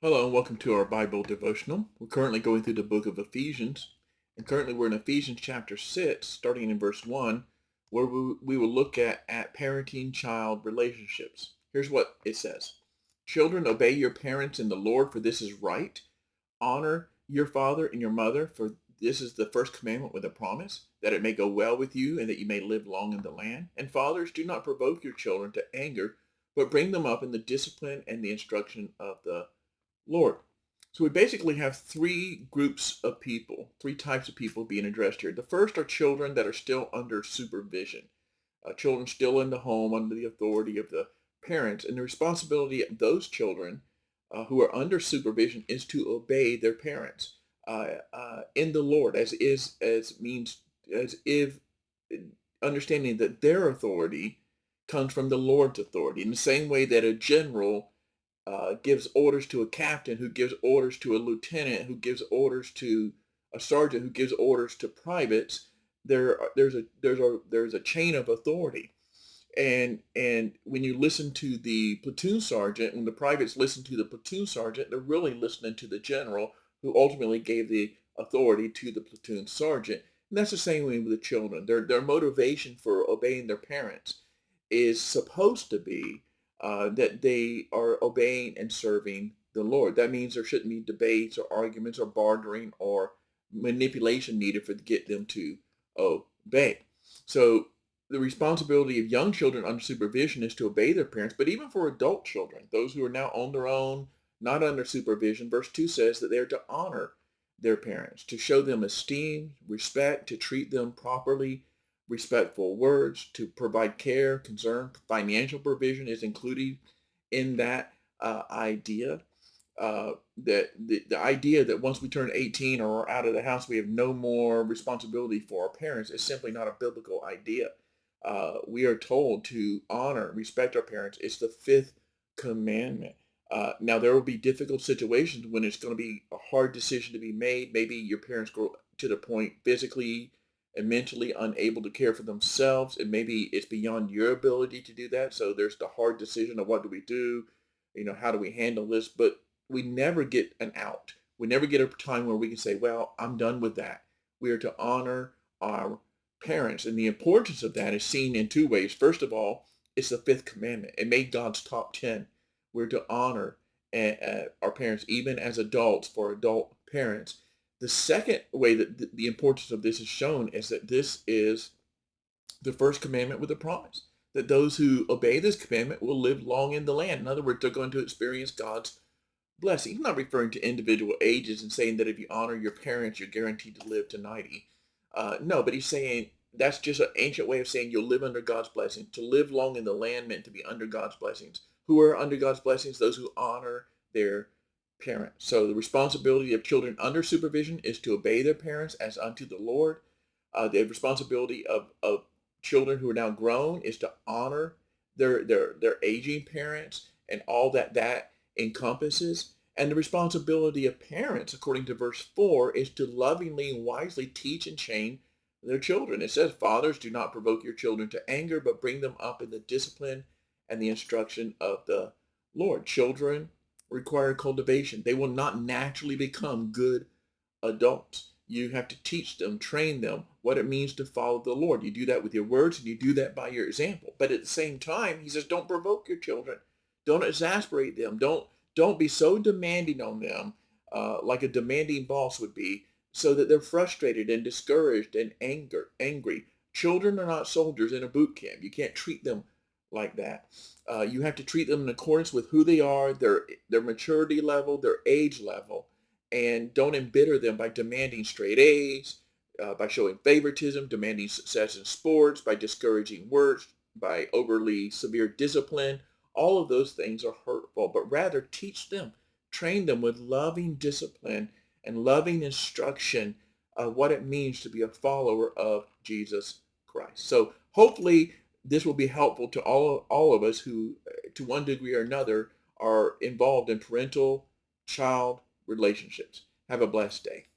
Hello and welcome to our Bible devotional. We're currently going through the book of Ephesians, and currently we're in Ephesians chapter 6, starting in verse 1, where we will look at parenting child relationships. Here's what it says. Children, obey your parents in the Lord, for this is right. Honor your father and your mother, for this is the first commandment with a promise, that it may go well with you and that you may live long in the land. And fathers, do not provoke your children to anger, but bring them up in the discipline and the instruction of the Lord. So we basically have three groups of people, three types of people being addressed here. The first are children that are still under supervision, children still in the home under the authority of the parents. And the responsibility of those children who are under supervision is to obey their parents in the Lord, as means as if understanding that their authority comes from the Lord's authority. In the same way that a general gives orders to a captain, who gives orders to a lieutenant, who gives orders to a sergeant, who gives orders to privates. There's a chain of authority, and when you listen to the platoon sergeant, when the privates listen to the platoon sergeant, they're really listening to the general, who ultimately gave the authority to the platoon sergeant. And that's the same way with the children. Their motivation for obeying their parents is supposed to be that they are obeying and serving the Lord. That means there shouldn't be debates or arguments or bartering or manipulation needed to get them to obey. So the responsibility of young children under supervision is to obey their parents, but even for adult children, those who are now on their own, not under supervision, verse 2 says that they're to honor their parents, to show them esteem, respect, to treat them properly, respectful words, to provide care, concern. Financial provision is included in that idea. That the idea that once we turn 18 or are out of the house, we have no more responsibility for our parents is simply not a biblical idea. We are told to honor, respect our parents. It's the fifth commandment. Now, there will be difficult situations when it's going to be a hard decision to be made. Maybe your parents grow to the point physically and mentally unable to care for themselves, and maybe it's beyond your ability to do that. So there's the hard decision of what do we do? How do we handle this? But we never get an out. We never get a time where we can say, well, I'm done with that. We are to honor our parents. And the importance of that is seen in two ways. First of all, it's the fifth commandment. It made God's top 10. We're to honor our parents, even as adults, for adult parents. The second way that the importance of this is shown is that this is the first commandment with a promise, that those who obey this commandment will live long in the land. In other words, they're going to experience God's blessing. He's not referring to individual ages and saying that if you honor your parents, you're guaranteed to live to 90. No, but he's saying that's just an ancient way of saying you'll live under God's blessing. To live long in the land meant to be under God's blessings. Who are under God's blessings? Those who honor their parents. So the responsibility of children under supervision is to obey their parents as unto the Lord. The responsibility of children who are now grown is to honor their aging parents and all that encompasses. And the responsibility of parents, according to verse 4, is to lovingly and wisely teach and train their children. It says, fathers, do not provoke your children to anger, but bring them up in the discipline and the instruction of the Lord. Children require cultivation. They will not naturally become good adults. You have to teach them, train them what it means to follow the Lord. You do that with your words, and you do that by your example. But at the same time, he says, don't provoke your children. Don't exasperate them. Don't be so demanding on them, like a demanding boss would be, so that they're frustrated and discouraged and angry. Children are not soldiers in a boot camp. You can't treat them like that. You have to treat them in accordance with who they are, their maturity level, their age level, and don't embitter them by demanding straight A's, by showing favoritism, demanding success in sports, by discouraging works, by overly severe discipline. All of those things are hurtful, but rather teach them, train them with loving discipline and loving instruction of what it means to be a follower of Jesus Christ. So hopefully this will be helpful to all of us who, to one degree or another, are involved in parental child relationships. Have a blessed day.